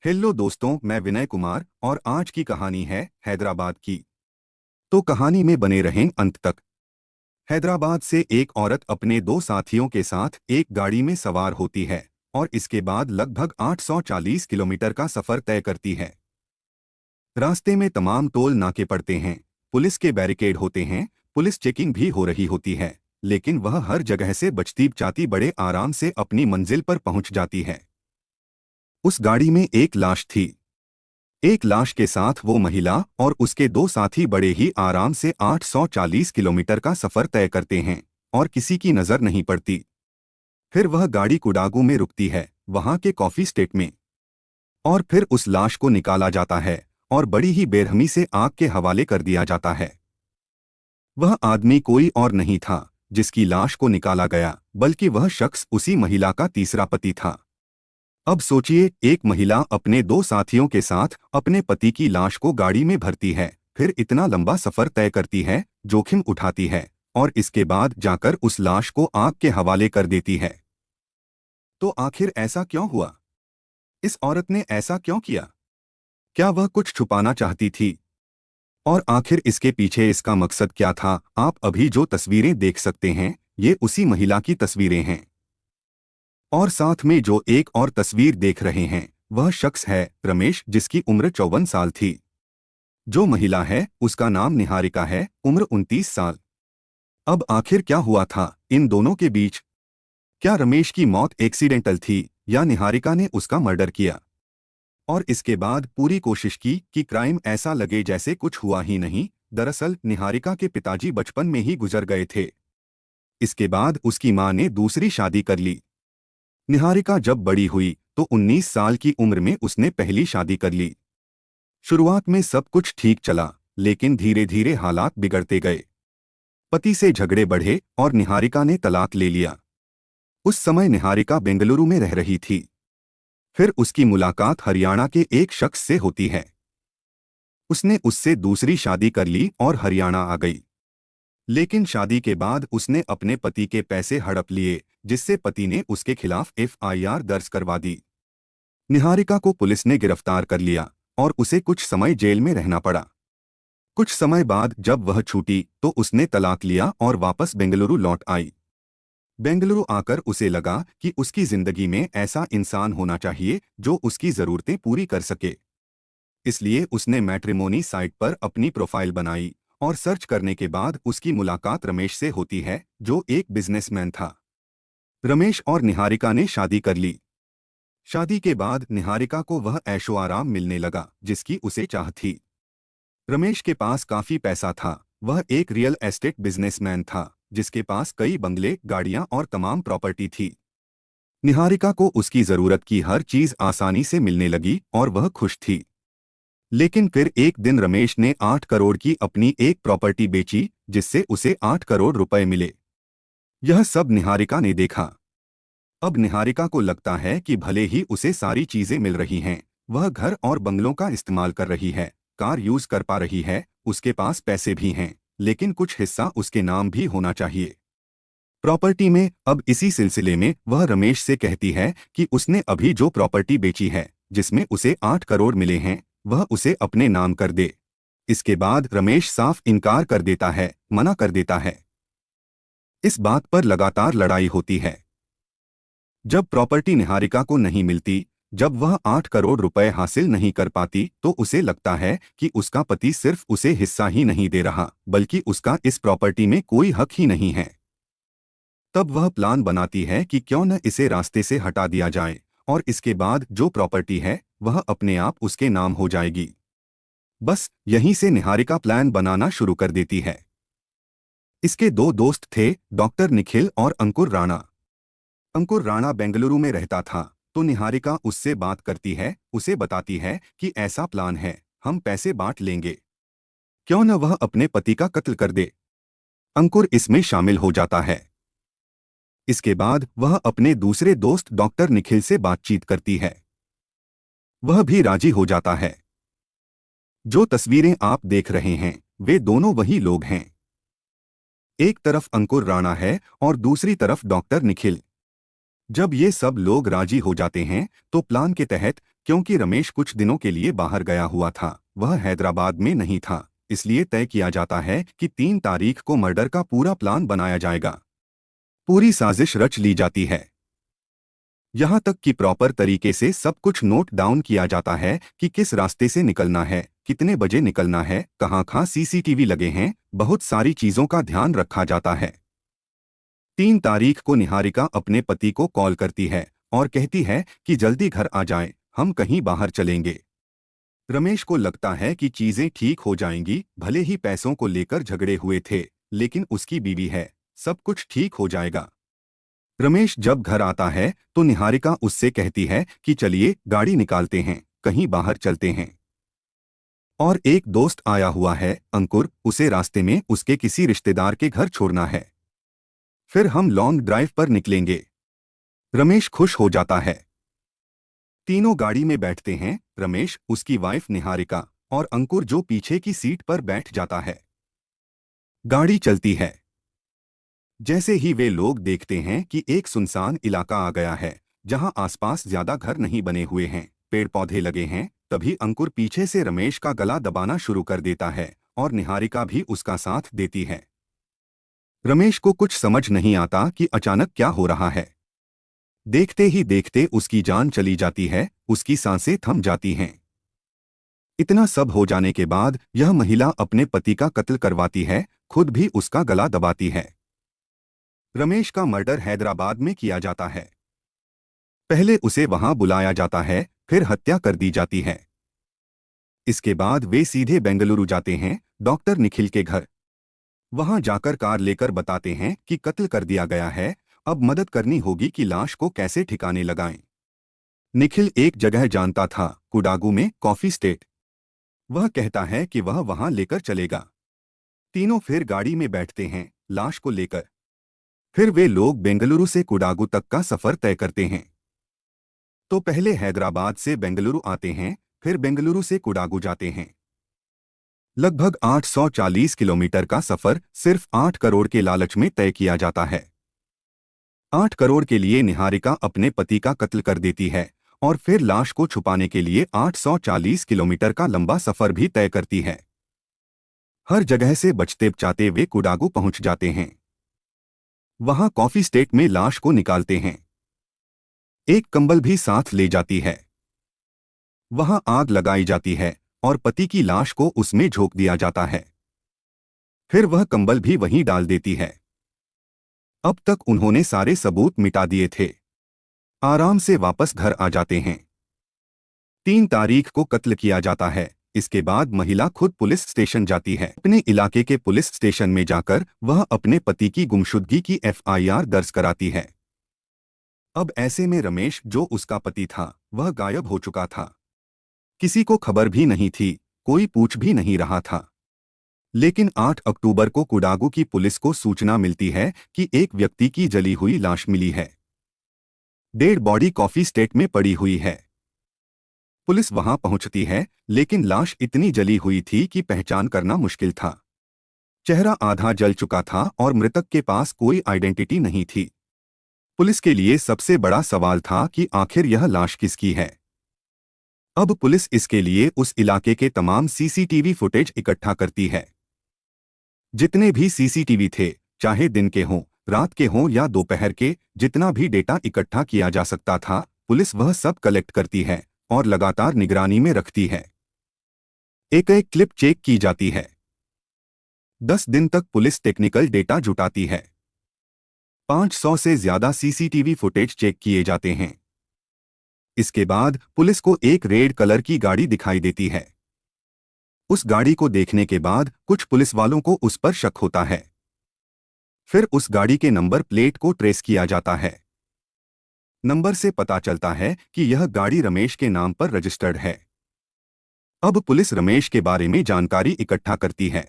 Hello दोस्तों, मैं विनय कुमार और आज की कहानी है हैदराबाद की। तो कहानी में बने रहें अंत तक। हैदराबाद से एक औरत अपने दो साथियों के साथ एक गाड़ी में सवार होती है और इसके बाद लगभग 840 किलोमीटर का सफर तय करती है। रास्ते में तमाम टोल नाके पड़ते हैं, पुलिस के बैरिकेड होते हैं, पुलिस चेकिंग भी हो रही होती है, लेकिन वह हर जगह से बचती बचाती बड़े आराम से अपनी मंजिल पर पहुंच जाती है। उस गाड़ी में एक लाश थी। एक लाश के साथ वो महिला और उसके दो साथी बड़े ही आराम से 840 किलोमीटर का सफर तय करते हैं और किसी की नजर नहीं पड़ती। फिर वह गाड़ी कुडागू में रुकती है, वहां के कॉफी स्टेट में। और फिर उस लाश को निकाला जाता है और बड़ी ही बेरहमी से आग के हवाले कर दिया जाता है। वह आदमी कोई और नहीं था जिसकी लाश को निकाला गया, बल्कि वह शख्स उसी महिला का तीसरा पति था। अब सोचिए, एक महिला अपने दो साथियों के साथ अपने पति की लाश को गाड़ी में भरती है, फिर इतना लंबा सफर तय करती है, जोखिम उठाती है और इसके बाद जाकर उस लाश को आग के हवाले कर देती है। तो आखिर ऐसा क्यों हुआ? इस औरत ने ऐसा क्यों किया? क्या वह कुछ छुपाना चाहती थी? और आखिर इसके पीछे इसका मकसद क्या था? आप अभी जो तस्वीरें देख सकते हैं, ये उसी महिला की तस्वीरें हैं। और साथ में जो एक और तस्वीर देख रहे हैं, वह शख्स है रमेश, जिसकी उम्र 54 साल थी। जो महिला है उसका नाम निहारिका है, उम्र 29 साल। अब आखिर क्या हुआ था इन दोनों के बीच? क्या रमेश की मौत एक्सीडेंटल थी या निहारिका ने उसका मर्डर किया? और इसके बाद पूरी कोशिश की कि क्राइम ऐसा लगे जैसे कुछ हुआ ही नहीं। दरअसल निहारिका के पिताजी बचपन में ही गुजर गए थे। इसके बाद उसकी मां ने दूसरी शादी कर ली। निहारिका जब बड़ी हुई तो 19 साल की उम्र में उसने पहली शादी कर ली। शुरुआत में सब कुछ ठीक चला, लेकिन धीरे धीरे हालात बिगड़ते गए। पति से झगड़े बढ़े और निहारिका ने तलाक ले लिया। उस समय निहारिका बेंगलुरु में रह रही थी। फिर उसकी मुलाकात हरियाणा के एक शख्स से होती है। उसने उससे दूसरी शादी कर ली और हरियाणा आ गई। लेकिन शादी के बाद उसने अपने पति के पैसे हड़प लिए, जिससे पति ने उसके खिलाफ एफआईआर दर्ज करवा दी। निहारिका को पुलिस ने गिरफ्तार कर लिया और उसे कुछ समय जेल में रहना पड़ा। कुछ समय बाद जब वह छूटी तो उसने तलाक लिया और वापस बेंगलुरु लौट आई। बेंगलुरु आकर उसे लगा कि उसकी जिंदगी में ऐसा इंसान होना चाहिए जो उसकी ज़रूरतें पूरी कर सके। इसलिए उसने मैट्रिमोनी साइट पर अपनी प्रोफाइल बनाई और सर्च करने के बाद उसकी मुलाकात रमेश से होती है, जो एक बिजनेसमैन था। रमेश और निहारिका ने शादी कर ली। शादी के बाद निहारिका को वह ऐशो आराम मिलने लगा जिसकी उसे चाह थी। रमेश के पास काफी पैसा था। वह एक रियल एस्टेट बिजनेसमैन था जिसके पास कई बंगले, गाड़ियां और तमाम प्रॉपर्टी थी। निहारिका को उसकी जरूरत की हर चीज आसानी से मिलने लगी और वह खुश थी। लेकिन फिर एक दिन रमेश ने 8 करोड़ की अपनी एक प्रॉपर्टी बेची, जिससे उसे 8 करोड़ रुपए मिले। यह सब निहारिका ने देखा। अब निहारिका को लगता है कि भले ही उसे सारी चीजें मिल रही हैं, वह घर और बंगलों का इस्तेमाल कर रही है, कार यूज कर पा रही है, उसके पास पैसे भी हैं, लेकिन कुछ हिस्सा उसके नाम भी होना चाहिए प्रॉपर्टी में। अब इसी सिलसिले में वह रमेश से कहती है कि उसने अभी जो प्रॉपर्टी बेची है, जिसमें उसे 8 करोड़ मिले हैं, वह उसे अपने नाम कर दे। इसके बाद रमेश साफ इनकार कर देता है, मना कर देता है। इस बात पर लगातार लड़ाई होती है। जब प्रॉपर्टी निहारिका को नहीं मिलती, जब वह 8 करोड़ रुपए हासिल नहीं कर पाती, तो उसे लगता है कि उसका पति सिर्फ उसे हिस्सा ही नहीं दे रहा, बल्कि उसका इस प्रॉपर्टी में कोई हक ही नहीं है। तब वह प्लान बनाती है कि क्यों न इसे रास्ते से हटा दिया जाए और इसके बाद जो प्रॉपर्टी है वह अपने आप उसके नाम हो जाएगी। बस यहीं से निहारिका प्लान बनाना शुरू कर देती है। इसके दो दोस्त थे, डॉक्टर निखिल और अंकुर राणा। अंकुर राणा बेंगलुरु में रहता था, तो निहारिका उससे बात करती है, उसे बताती है कि ऐसा प्लान है, हम पैसे बांट लेंगे, क्यों न वह अपने पति का कत्ल कर दे। अंकुर इसमें शामिल हो जाता है। इसके बाद वह अपने दूसरे दोस्त डॉक्टर निखिल से बातचीत करती है। वह भी राजी हो जाता है। जो तस्वीरें आप देख रहे हैं, वे दोनों वही लोग हैं। एक तरफ अंकुर राणा है और दूसरी तरफ डॉक्टर निखिल। जब ये सब लोग राजी हो जाते हैं तो प्लान के तहत क्योंकि रमेश कुछ दिनों के लिए बाहर गया हुआ था, वह हैदराबाद में नहीं था, इसलिए तय किया जाता है कि 3 तारीख को मर्डर का पूरा प्लान बनाया जाएगा। पूरी साजिश रच ली जाती है। यहाँ तक कि प्रॉपर तरीके से सब कुछ नोट डाउन किया जाता है कि किस रास्ते से निकलना है, कितने बजे निकलना है, कहाँ सीसीटीवी लगे हैं, बहुत सारी चीजों का ध्यान रखा जाता है। 3 तारीख को निहारिका अपने पति को कॉल करती है और कहती है कि जल्दी घर आ जाएं, हम कहीं बाहर चलेंगे। रमेश को लगता है कि चीजें ठीक हो जाएंगी, भले ही पैसों को लेकर झगड़े हुए थे, लेकिन उसकी बीवी है, सब कुछ ठीक हो जाएगा। रमेश जब घर आता है तो निहारिका उससे कहती है कि चलिए गाड़ी निकालते हैं, कहीं बाहर चलते हैं। और एक दोस्त आया हुआ है, अंकुर, उसे रास्ते में उसके किसी रिश्तेदार के घर छोड़ना है। फिर हम लॉन्ग ड्राइव पर निकलेंगे। रमेश खुश हो जाता है। तीनों गाड़ी में बैठते हैं, रमेश, उसकी वाइफ निहारिका और अंकुर जो पीछे की सीट पर बैठ जाता है। गाड़ी चलती है। जैसे ही वे लोग देखते हैं कि एक सुनसान इलाका आ गया है, जहां आसपास ज्यादा घर नहीं बने हुए हैं, पेड़ पौधे लगे हैं, तभी अंकुर पीछे से रमेश का गला दबाना शुरू कर देता है और निहारिका भी उसका साथ देती है। रमेश को कुछ समझ नहीं आता कि अचानक क्या हो रहा है। देखते ही देखते उसकी जान चली जाती है, उसकी सांसें थम जाती हैं। इतना सब हो जाने के बाद यह महिला अपने पति का कत्ल करवाती है, खुद भी उसका गला दबाती है। रमेश का मर्डर हैदराबाद में किया जाता है। पहले उसे वहां बुलाया जाता है, फिर हत्या कर दी जाती है। इसके बाद वे सीधे बेंगलुरु जाते हैं, डॉक्टर निखिल के घर। वहां जाकर कार लेकर बताते हैं कि कत्ल कर दिया गया है, अब मदद करनी होगी कि लाश को कैसे ठिकाने लगाएं। निखिल एक जगह जानता था, कुडागू में, कॉफी स्टेट। वह कहता है कि वह वहां लेकर चलेगा। तीनों फिर गाड़ी में बैठते हैं, लाश को लेकर। फिर वे लोग बेंगलुरु से कुडागू तक का सफर तय करते हैं। तो पहले हैदराबाद से बेंगलुरु आते हैं, फिर बेंगलुरु से कुडागू जाते हैं। लगभग 840 किलोमीटर का सफर सिर्फ 8 करोड़ के लालच में तय किया जाता है। 8 करोड़ के लिए निहारिका अपने पति का कत्ल कर देती है और फिर लाश को छुपाने के लिए 840 किलोमीटर का लंबा सफर भी तय करती है। हर जगह से बचते बचाते वे कुडागू पहुंच जाते हैं। वहां कॉफी स्टेट में लाश को निकालते हैं। एक कंबल भी साथ ले जाती है। वहां आग लगाई जाती है और पति की लाश को उसमें झोंक दिया जाता है। फिर वह कंबल भी वहीं डाल देती है। अब तक उन्होंने सारे सबूत मिटा दिए थे। आराम से वापस घर आ जाते हैं। 3 तारीख को कत्ल किया जाता है। इसके बाद महिला खुद पुलिस स्टेशन जाती है। अपने इलाके के पुलिस स्टेशन में जाकर वह अपने पति की गुमशुदगी की एफआईआर दर्ज कराती है। अब ऐसे में रमेश, जो उसका पति था, वह गायब हो चुका था। किसी को खबर भी नहीं थी, कोई पूछ भी नहीं रहा था। लेकिन 8 अक्टूबर को कुडागू की पुलिस को सूचना मिलती है कि एक व्यक्ति की जली हुई लाश मिली है। डेड बॉडी कॉफी स्टेट में पड़ी हुई है। पुलिस वहां पहुंचती है, लेकिन लाश इतनी जली हुई थी कि पहचान करना मुश्किल था। चेहरा आधा जल चुका था और मृतक के पास कोई आइडेंटिटी नहीं थी। पुलिस के लिए सबसे बड़ा सवाल था कि आखिर यह लाश किसकी है। अब पुलिस इसके लिए उस इलाके के तमाम सीसीटीवी फुटेज इकट्ठा करती है। जितने भी सीसीटीवी थे, चाहे दिन के हों, रात के हों या दोपहर के, जितना भी डेटा इकट्ठा किया जा सकता था, पुलिस वह सब कलेक्ट करती है और लगातार निगरानी में रखती है। एक एक क्लिप चेक की जाती है। 10 दिन तक पुलिस टेक्निकल डेटा जुटाती है। 500 से ज्यादा सीसीटीवी फुटेज चेक किए जाते हैं। इसके बाद पुलिस को एक रेड कलर की गाड़ी दिखाई देती है। उस गाड़ी को देखने के बाद कुछ पुलिस वालों को उस पर शक होता है। फिर उस गाड़ी के नंबर प्लेट को ट्रेस किया जाता है। नंबर से पता चलता है कि यह गाड़ी रमेश के नाम पर रजिस्टर्ड है। अब पुलिस रमेश के बारे में जानकारी इकट्ठा करती है।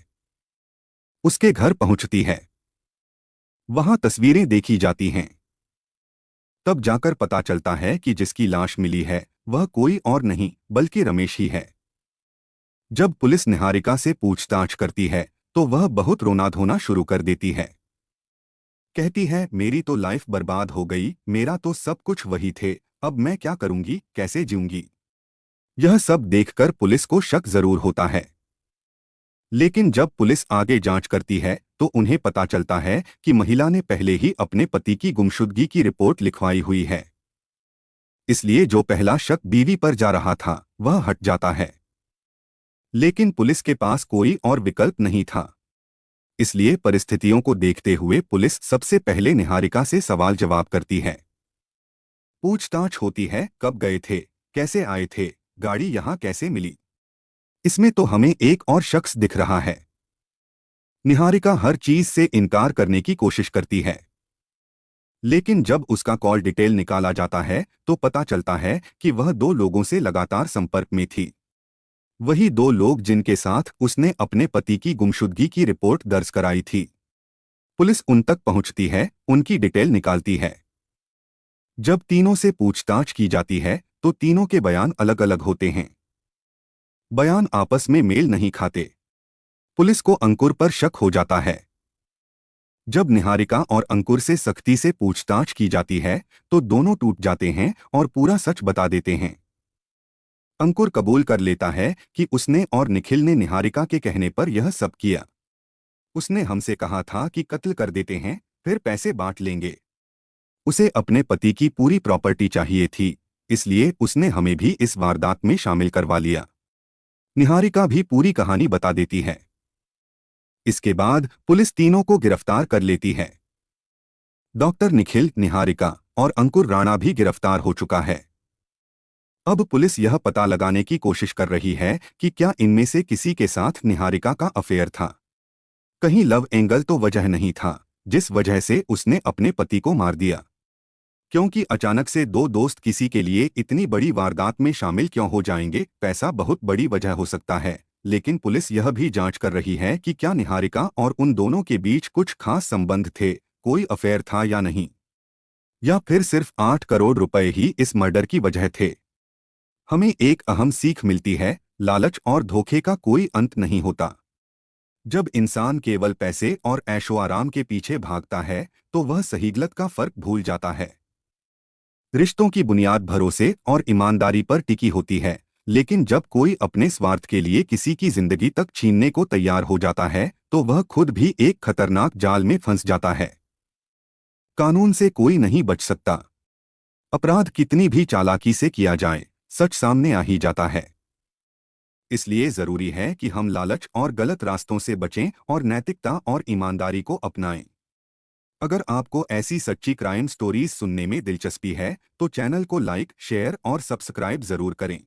उसके घर पहुंचती है। वहां तस्वीरें देखी जाती हैं। तब जाकर पता चलता है कि जिसकी लाश मिली है वह कोई और नहीं बल्कि रमेश ही है। जब पुलिस निहारिका से पूछताछ करती है तो वह बहुत रोना धोना शुरू कर देती है। कहती है, मेरी तो लाइफ बर्बाद हो गई, मेरा तो सब कुछ वही थे, अब मैं क्या करूंगी, कैसे जीऊंगी। यह सब देखकर पुलिस को शक जरूर होता है, लेकिन जब पुलिस आगे जांच करती है तो उन्हें पता चलता है कि महिला ने पहले ही अपने पति की गुमशुदगी की रिपोर्ट लिखवाई हुई है। इसलिए जो पहला शक बीवी पर जा रहा था वह हट जाता है। लेकिन पुलिस के पास कोई और विकल्प नहीं था। इसलिए परिस्थितियों को देखते हुए पुलिस सबसे पहले निहारिका से सवाल जवाब करती है। पूछताछ होती है, कब गए थे, कैसे आए थे, गाड़ी यहाँ कैसे मिली। इसमें तो हमें एक और शख्स दिख रहा है। निहारिका हर चीज से इनकार करने की कोशिश करती है, लेकिन जब उसका कॉल डिटेल निकाला जाता है तो पता चलता है कि वह दो लोगों से लगातार संपर्क में थी। वही दो लोग जिनके साथ उसने अपने पति की गुमशुदगी की रिपोर्ट दर्ज कराई थी। पुलिस उन तक पहुंचती है, उनकी डिटेल निकालती है। जब तीनों से पूछताछ की जाती है तो तीनों के बयान अलग अलग होते हैं। बयान आपस में मेल नहीं खाते। पुलिस को अंकुर पर शक हो जाता है। जब निहारिका और अंकुर से सख्ती से पूछताछ की जाती है तो दोनों टूट जाते हैं और पूरा सच बता देते हैं। अंकुर कबूल कर लेता है कि उसने और निखिल ने निहारिका के कहने पर यह सब किया। उसने हमसे कहा था कि कत्ल कर देते हैं, फिर पैसे बांट लेंगे। उसे अपने पति की पूरी प्रॉपर्टी चाहिए थी, इसलिए उसने हमें भी इस वारदात में शामिल करवा लिया। निहारिका भी पूरी कहानी बता देती है। इसके बाद पुलिस तीनों को गिरफ्तार कर लेती है। डॉक्टर निखिल, निहारिका और अंकुर राणा भी गिरफ्तार हो चुका है। अब पुलिस यह पता लगाने की कोशिश कर रही है कि क्या इनमें से किसी के साथ निहारिका का अफेयर था। कहीं लव एंगल तो वजह नहीं था जिस वजह से उसने अपने पति को मार दिया। क्योंकि अचानक से दो दोस्त किसी के लिए इतनी बड़ी वारदात में शामिल क्यों हो जाएंगे। पैसा बहुत बड़ी वजह हो सकता है, लेकिन पुलिस यह भी जांच कर रही है कि क्या निहारिका और उन दोनों के बीच कुछ खास संबंध थे, कोई अफेयर था या नहीं, या फिर सिर्फ 8 करोड़ रुपए ही इस मर्डर की वजह थे। हमें एक अहम सीख मिलती है, लालच और धोखे का कोई अंत नहीं होता। जब इंसान केवल पैसे और ऐशो आराम के पीछे भागता है तो वह सही गलत का फर्क भूल जाता है। रिश्तों की बुनियाद भरोसे और ईमानदारी पर टिकी होती है, लेकिन जब कोई अपने स्वार्थ के लिए किसी की जिंदगी तक छीनने को तैयार हो जाता है तो वह खुद भी एक खतरनाक जाल में फंस जाता है। कानून से कोई नहीं बच सकता। अपराध कितनी भी चालाकी से किया जाए, सच सामने आ ही जाता है। इसलिए जरूरी है कि हम लालच और गलत रास्तों से बचें और नैतिकता और ईमानदारी को अपनाएं। अगर आपको ऐसी सच्ची क्राइम स्टोरीज सुनने में दिलचस्पी है तो चैनल को लाइक, शेयर और सब्सक्राइब जरूर करें।